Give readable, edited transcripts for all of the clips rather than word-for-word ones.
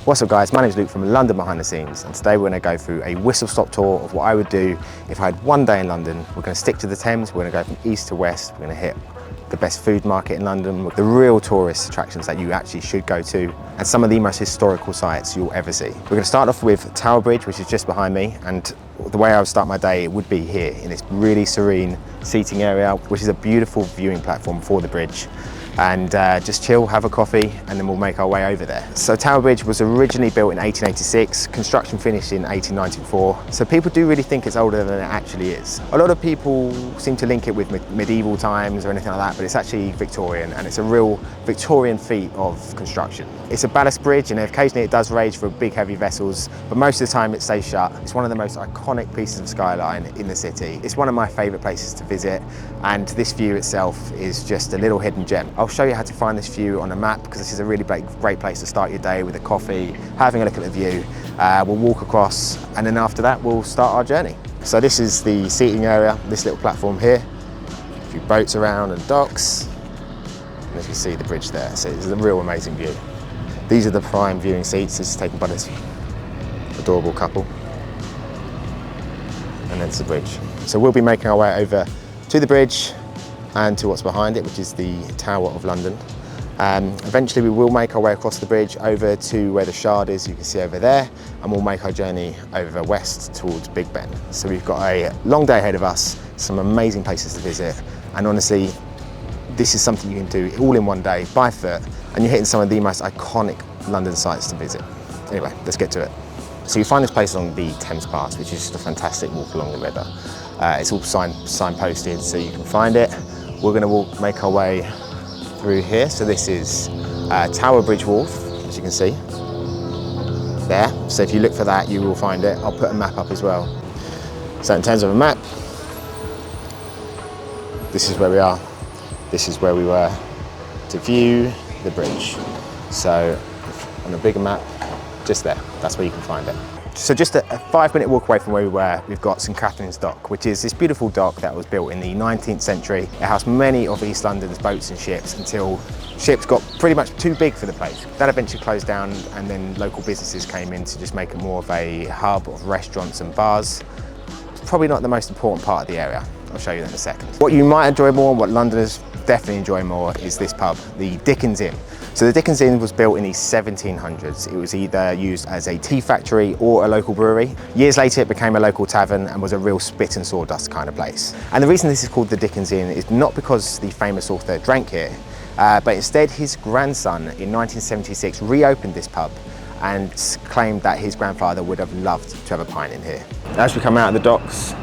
What's up guys, my name is Luke from London Behind the Scenes, and today we're going to go through a whistle-stop tour of what I would do if I had one day in London. We're going to stick to the Thames, we're going to go from east to west, we're going to hit the best food market in London, the real tourist attractions that you actually should go to, and some of the most historical sites you'll ever see. We're going to start off with Tower Bridge, which is just behind me, and the way I would start my day, it would be here in this really serene seating area, which is a beautiful viewing platform for the bridge. And just chill, have a coffee, and then we'll make our way over there. So Tower Bridge was originally built in 1886, construction finished in 1894, so people do really think it's older than it actually is. A lot of people seem to link it with medieval times or anything like that, but it's actually Victorian, and it's a real Victorian feat of construction. It's a ballast bridge, and occasionally it does rage for big heavy vessels, but most of the time it stays shut. It's one of the most iconic pieces of skyline in the city. It's one of my favourite places to visit, and this view itself is just a little hidden gem. I'll show you how to find this view on a map, because this is a really great place to start your day with a coffee, having a look at the view. We'll walk across, and then after that we'll start our journey. So this is the seating area, this little platform here. A few boats around and docks, and as you see the bridge there, so it's a real amazing view. These are the prime viewing seats. This is taken by this adorable couple, and then it's the bridge. So we'll be making our way over to the bridge and to what's behind it, which is the Tower of London. Eventually we will make our way across the bridge over to where the Shard is, you can see over there, and we'll make our journey over west towards Big Ben. So we've got a long day ahead of us, some amazing places to visit, and honestly, this is something you can do all in one day by foot, and you're hitting some of the most iconic London sites to visit. Anyway, let's get to it. So you find this place along the Thames Pass, which is just a fantastic walk along the river. It's all signposted, so you can find it. We're going to make our way through here. So this is Tower Bridge Wharf, as you can see there. So if you look for that, you will find it. I'll put a map up as well. So in terms of a map, this is where we are. This is where we were to view the bridge. So on a bigger map, just there, that's where you can find it. So just a 5-minute walk away from where we were, we've got St Catherine's Dock, which is this beautiful dock that was built in the 19th century. It housed many of East London's boats and ships until ships got pretty much too big for the place. That eventually closed down, and then local businesses came in to just make it more of a hub of restaurants and bars. It's probably not the most important part of the area. I'll show you that in a second. What you might enjoy more, what Londoners definitely enjoy more, is this pub, the Dickens Inn. So the Dickens Inn was built in the 1700s. It was either used as a tea factory or a local brewery. Years later it became a local tavern and was a real spit and sawdust kind of place. And the reason this is called the Dickens Inn is not because the famous author drank here, but instead his grandson in 1976 reopened this pub and claimed that his grandfather would have loved to have a pint in here. As we come out of the docks,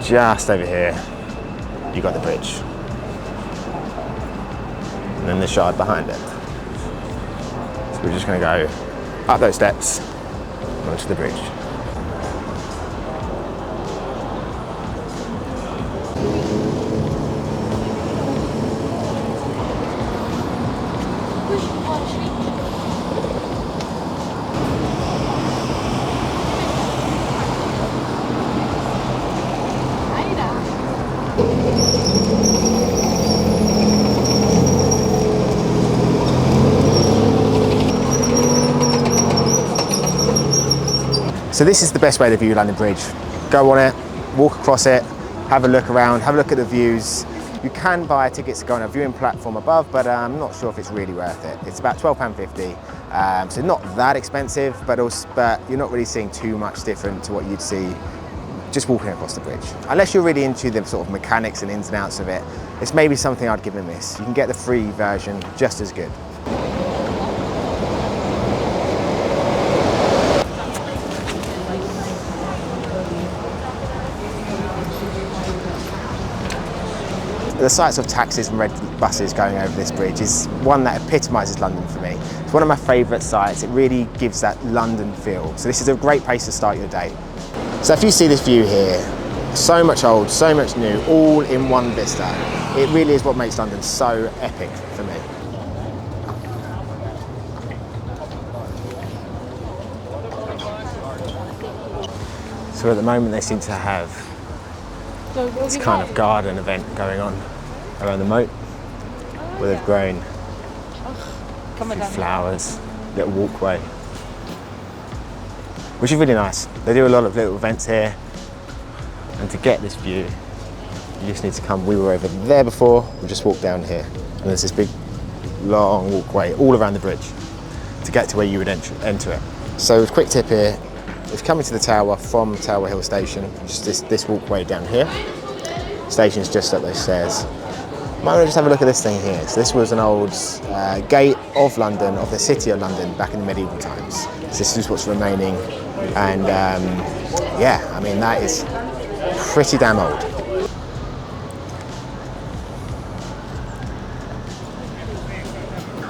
just over here, you've got the bridge. And then the Shard behind it. So we're just going to go up those steps and onto the bridge. So this is the best way to view London Bridge. Go on it, walk across it, have a look around, have a look at the views. You can buy tickets to go on a viewing platform above, but I'm not sure if it's really worth it. It's about £12.50, so not that expensive, but you're not really seeing too much different to what you'd see just walking across the bridge. Unless you're really into the sort of mechanics and ins and outs of it, it's maybe something I'd give it a miss. You can get the free version just as good. The sights of taxis and red buses going over this bridge is one that epitomises London for me. It's one of my favourite sights. It really gives that London feel. So this is a great place to start your day. So if you see this view here, so much old, so much new, all in one vista. It really is what makes London so epic for me. So at the moment they seem to have this kind of garden event going on around the moat, where they've grown flowers, little walkway. which is really nice. They do a lot of little events here, and to get this view, you just need to come. We were over there before, we just walked down here, and there's this big, long walkway all around the bridge to get to where you would enter it. So a quick tip here, if coming to the tower from Tower Hill Station, just this walkway down here, station's just up those stairs. Might want to just have a look at this thing here. So this was an old gate of London, of the city of London back in the medieval times. So this is what's remaining, and yeah, I mean that is pretty damn old.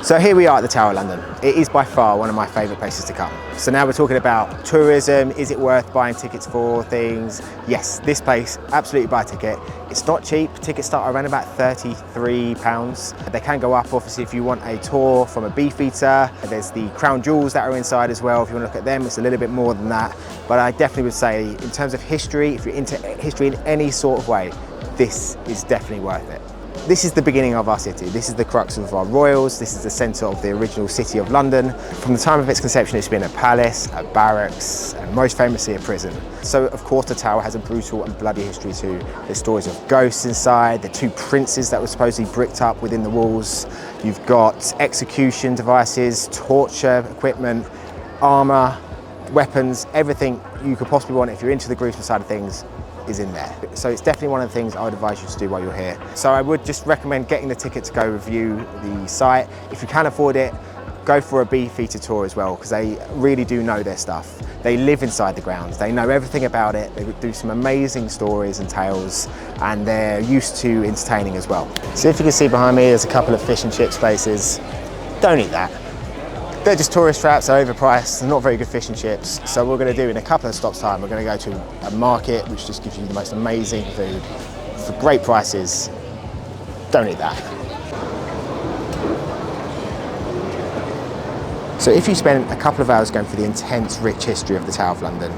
So here we are at the Tower of London. It is by far one of my favourite places to come. So now we're talking about tourism. Is it worth buying tickets for things? Yes, this place, absolutely buy a ticket. It's not cheap. Tickets start around about £33. They can go up, obviously, if you want a tour from a beefeater. There's the crown jewels that are inside as well. If you want to look at them, it's a little bit more than that. But I definitely would say, in terms of history, if you're into history in any sort of way, this is definitely worth it. This is the beginning of our city. This is the crux of our royals. This is the centre of the original city of London. From the time of its conception, it's been a palace, a barracks, and most famously a prison. So of course the tower has a brutal and bloody history too. There's stories of ghosts inside, the two princes that were supposedly bricked up within the walls. You've got execution devices, torture equipment, armour, weapons, everything you could possibly want if you're into the gruesome side of things is in there. So it's definitely one of the things I would advise you to do while you're here. So I would just recommend getting the ticket to go review the site. If you can afford it, go for a beefeater tour as well, because they really do know their stuff. They live inside the grounds, they know everything about it, they would do some amazing stories and tales, and they're used to entertaining as well. So if you can see behind me, there's a couple of fish and chips places. Don't eat that. They're just tourist traps, they're overpriced, they're not very good fish and chips. So what we're going to do in a couple of stops time, we're going to go to a market which just gives you the most amazing food for great prices. Don't eat that. So if you spend a couple of hours going through the intense, rich history of the Tower of London,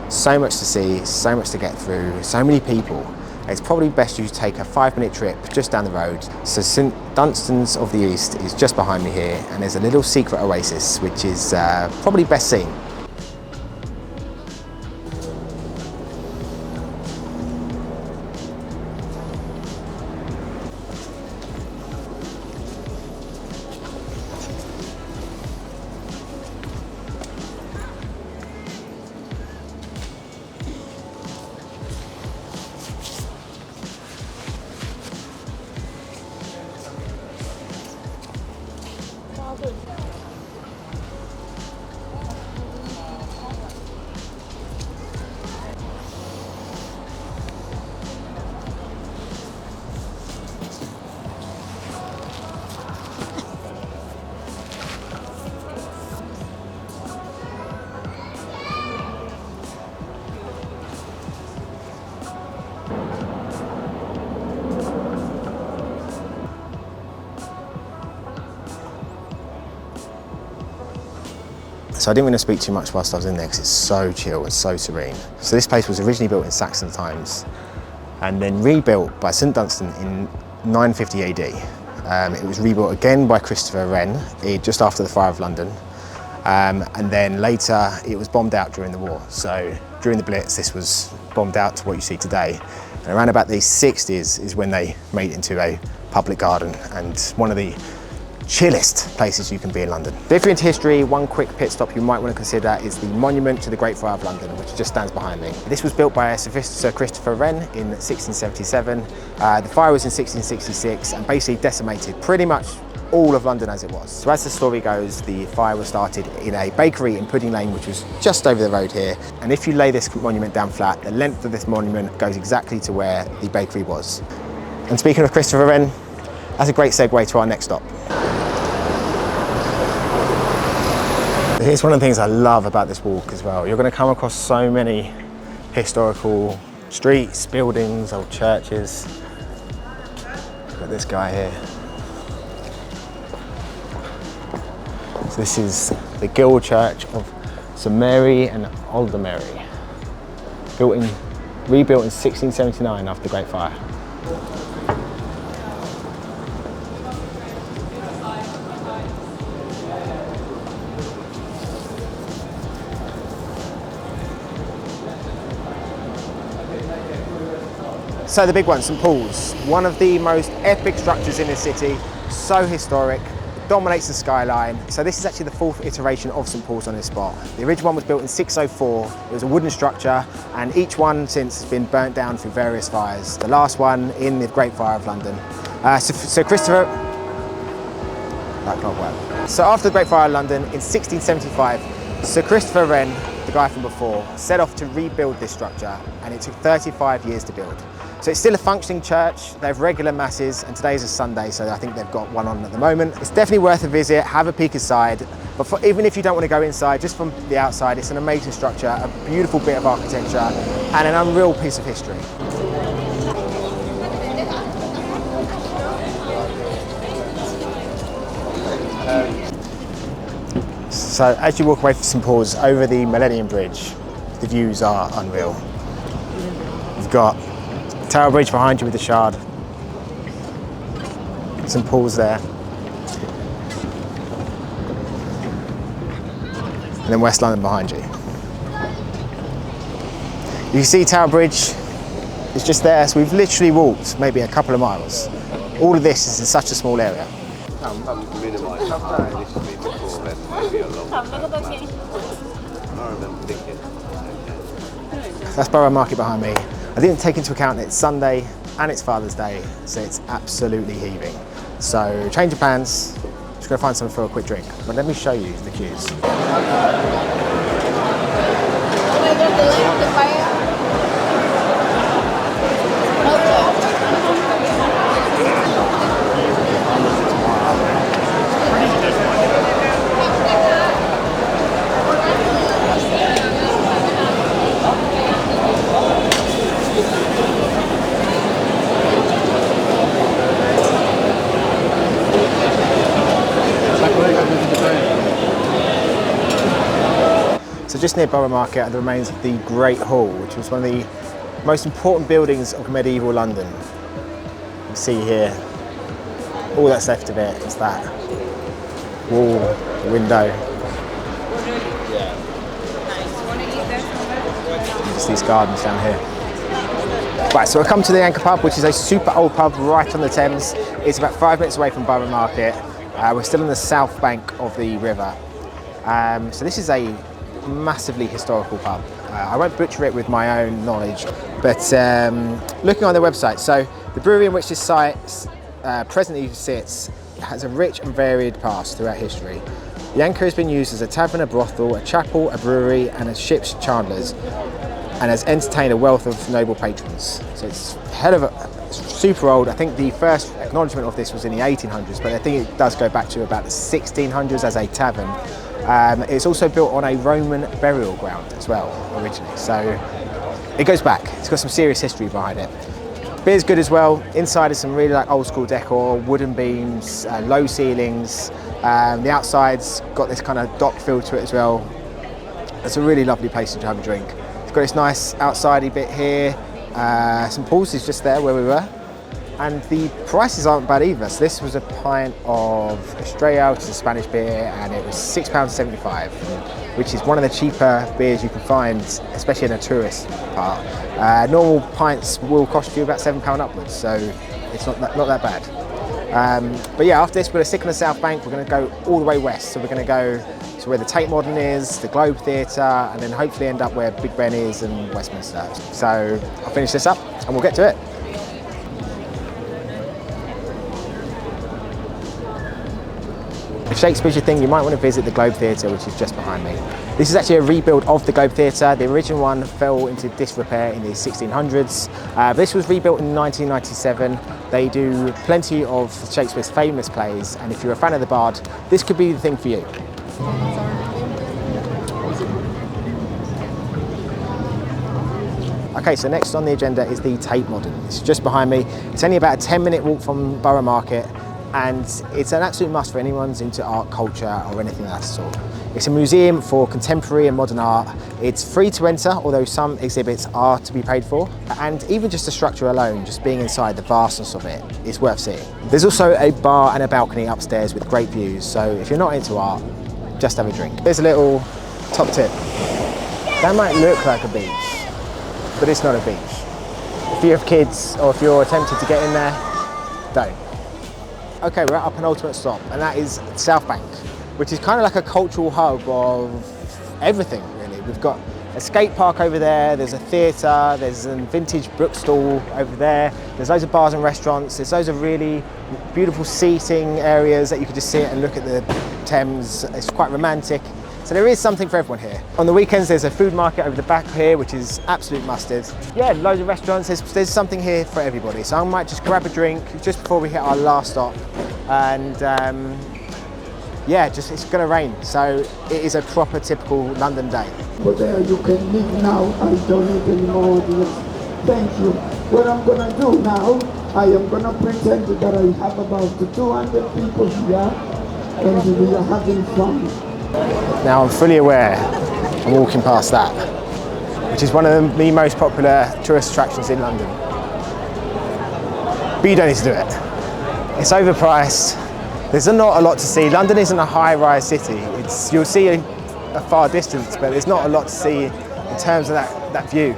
so much to see, so much to get through, so many people, it's probably best you take a 5-minute trip just down the road. So St Dunstan's of the East is just behind me here, and there's a little secret oasis which is probably best seen. So I didn't want to speak too much whilst I was in there because it's so chill and so serene. So this place was originally built in Saxon times and then rebuilt by St Dunstan in 950 AD. It was rebuilt again by Christopher Wren just after the Fire of London. And then later it was bombed out during the war. So during the Blitz, this was bombed out to what you see today. And around about the 60s is when they made it into a public garden and one of the chillest places you can be in London. But if you're into history, one quick pit stop you might want to consider is the monument to the Great Fire of London, which just stands behind me. This was built by Sir Christopher Wren in 1677. The fire was in 1666 and basically decimated pretty much all of London as it was. So as the story goes, the fire was started in a bakery in Pudding Lane, which was just over the road here. And if you lay this monument down flat, the length of this monument goes exactly to where the bakery was. And speaking of Christopher Wren, that's a great segue to our next stop. Here's one of the things I love about this walk as well. You're going to come across so many historical streets, buildings, old churches. Look at this guy here. So this is the Guild Church of St Mary and Aldermary, rebuilt in 1679 after the Great Fire. So the big one, St Paul's, one of the most epic structures in the city, so historic, dominates the skyline. So this is actually the fourth iteration of St Paul's on this spot. The original one was built in 604, it was a wooden structure, and each one since has been burnt down through various fires. The last one in the Great Fire of London. So Christopher, that clock worked. So after the Great Fire of London in 1675, Sir Christopher Wren, the guy from before, set off to rebuild this structure, and it took 35 years to build. So it's still a functioning church, they have regular masses, and today's a Sunday, so I think they've got one on at the moment. It's definitely worth a visit, have a peek inside, but even if you don't want to go inside, just from the outside, it's an amazing structure, a beautiful bit of architecture, and an unreal piece of history. So as you walk away from St Paul's over the Millennium Bridge, the views are unreal. You've got Tower Bridge behind you with the Shard, St Paul's there, and then West London behind you. You can see Tower Bridge is just there, so we've literally walked maybe a couple of miles. All of this is in such a small area. That's Borough Market behind me. I didn't take into account that it's Sunday and it's Father's Day, so it's absolutely heaving. So change of plans, just go find something for a quick drink. But let me show you the queues. So just near Borough Market are the remains of the Great Hall, which was one of the most important buildings of medieval London. You can see here, all that's left of it is that wall, window. And just these gardens down here. Right, so I've come to the Anchor Pub, which is a super old pub right on the Thames. It's about 5 minutes away from Borough Market. We're still on the south bank of the river. So this is a massively historical pub. I won't butcher it with my own knowledge, but looking on their website, so the brewery in which this site presently sits has a rich and varied past throughout history. The Anchor has been used as a tavern, a brothel, a chapel, a brewery, and a ship's chandlers, and has entertained a wealth of noble patrons. So it's hell of a super old. I think the first acknowledgement of this was in the 1800s, but I think it does go back to about the 1600s as a tavern. It's also built on a Roman burial ground as well, originally. So it goes back. It's got some serious history behind it. Beer's good as well. Inside is some really like old school decor, wooden beams, low ceilings. The outside's got this kind of dock feel to it as well. It's a really lovely place to have a drink. It's got this nice outsidey bit here. St Paul's is just there where we were. And the prices aren't bad either. So this was a pint of Estrella, which is a Spanish beer, and it was £6.75, which is one of the cheaper beers you can find, especially in a tourist part. Normal pints will cost you about £7 upwards, so it's not that bad. But yeah, after this, we're going to stick on the South Bank. We're going to go all the way west. So we're going to go to where the Tate Modern is, the Globe Theatre, and then hopefully end up where Big Ben is and Westminster. So I'll finish this up and we'll get to it. If Shakespeare's your thing, you might want to visit the Globe Theatre, which is just behind me. This is actually a rebuild of the Globe Theatre. The original one fell into disrepair in the 1600s. This was rebuilt in 1997. They do plenty of Shakespeare's famous plays, and if you're a fan of the Bard, this could be the thing for you. Okay, so next on the agenda is the Tate Modern. It's just behind me. It's only about a 10-minute walk from Borough Market, and it's an absolute must for anyone who's into art, culture, or anything of that sort. It's a museum for contemporary and modern art. It's free to enter, although some exhibits are to be paid for. And even just the structure alone, just being inside, the vastness of it, is worth seeing. There's also a bar and a balcony upstairs with great views, so if you're not into art, just have a drink. Here's a little top tip. That might look like a beach, but it's not a beach. If you have kids or if you're tempted to get in there, don't. Okay, we're at our penultimate stop, and that is South Bank, which is kind of like a cultural hub of everything, really. We've got a skate park over there, there's a theatre, there's a vintage bookstall over there, there's loads of bars and restaurants, there's loads of really beautiful seating areas that you could just sit and look at the Thames. It's quite romantic. So there is something for everyone here. On the weekends, there's a food market over the back here, which is absolute mustard. Yeah, loads of restaurants. There's something here for everybody. So I might just grab a drink just before we hit our last stop. And yeah, it's gonna rain. So it is a proper typical London day. But there you can leave now. I don't need any more audience. Thank you. What I'm gonna do now, I am gonna pretend that I have about 200 people here and we are having fun. Now I'm fully aware I'm walking past that, which is one of the most popular tourist attractions in London. But you don't need to do it. It's overpriced. There's not a lot to see. London isn't a high-rise city. You'll see a far distance, but there's not a lot to see in terms of that view.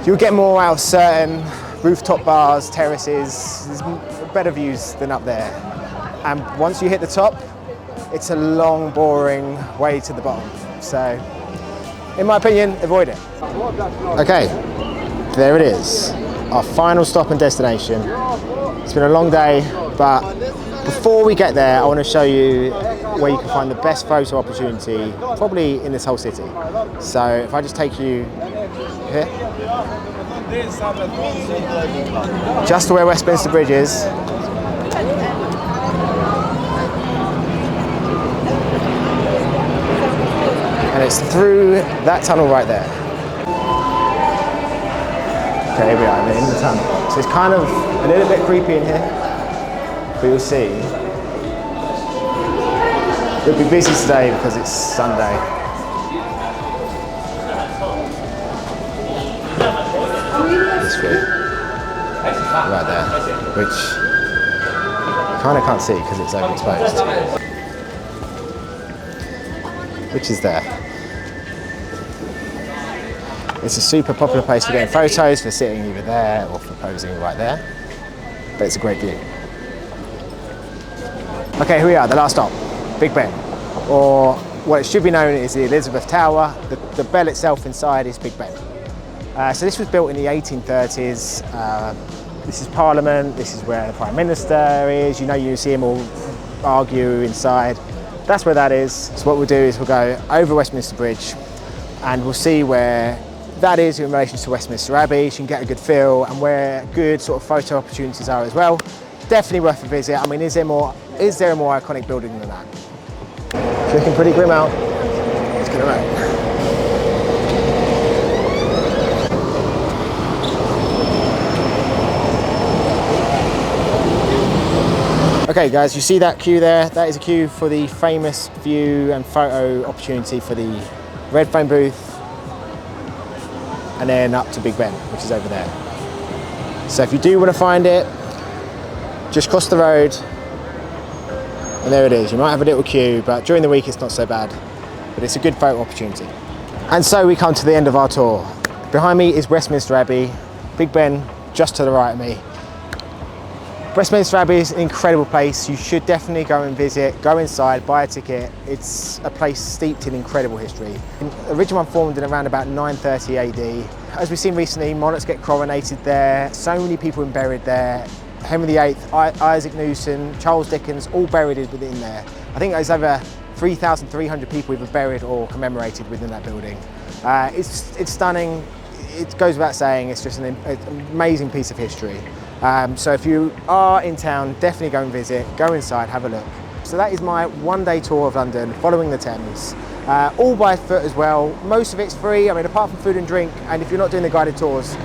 You'll get more out of certain rooftop bars, terraces. There's better views than up there. And once you hit the top, it's a long, boring way to the bottom. So, in my opinion, avoid it. Okay, there it is. Our final stop and destination. It's been a long day, but before we get there, I want to show you where you can find the best photo opportunity, probably in this whole city. So, if I just take you here, just to where Westminster Bridge is. And it's through that tunnel right there. Okay, here we are, we're in the tunnel. So it's kind of a little bit creepy in here, but you'll see. It'll be busy today because it's Sunday. This route, right there, which you kind of can't see because it's overexposed. Which is there. It's a super popular place for getting photos, for sitting either there or for posing right there. But it's a great view. Okay, here we are, the last stop, Big Ben. Or what it should be known as the Elizabeth Tower. The bell itself inside is Big Ben. So this was built in the 1830s. This is Parliament, this is where the Prime Minister is. You know, you see them all argue inside. That's where that is. So what we'll do is we'll go over Westminster Bridge and we'll see where that is in relation to Westminster Abbey. So you can get a good feel and where good sort of photo opportunities are as well. Definitely worth a visit. I mean, is there a more iconic building than that? It's looking pretty grim out. It's gonna rain. Okay guys, you see that queue there? That is a queue for the famous view and photo opportunity for the red phone booth and then up to Big Ben, which is over there. So if you do want to find it, just cross the road and there it is. You might have a little queue, but during the week it's not so bad, but it's a good photo opportunity. And so we come to the end of our tour. Behind me is Westminster Abbey, Big Ben just to the right of me. Westminster Abbey is an incredible place. You should definitely go and visit, go inside, buy a ticket. It's a place steeped in incredible history. The original one formed in around about 930 AD. As we've seen recently, monarchs get coronated there. So many people been buried there. Henry VIII, Isaac Newton, Charles Dickens, all buried within there. I think there's over 3,300 people either buried or commemorated within that building. It's stunning. It goes without saying, it's just an amazing piece of history. So if you are in town, definitely go and visit, go inside, have a look. So that is my one-day tour of London, following the Thames. All by foot as well. Most of it's free, I mean, apart from food and drink, and if you're not doing the guided tours,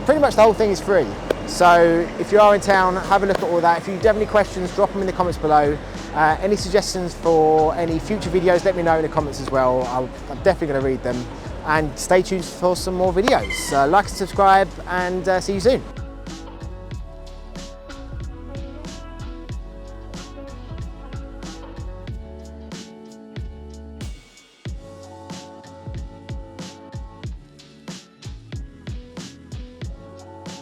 pretty much the whole thing is free. So if you are in town, have a look at all that. If you have any questions, drop them in the comments below. Any suggestions for any future videos, let me know in the comments as well. I'm definitely going to read them. And stay tuned for some more videos. Like and subscribe, and see you soon.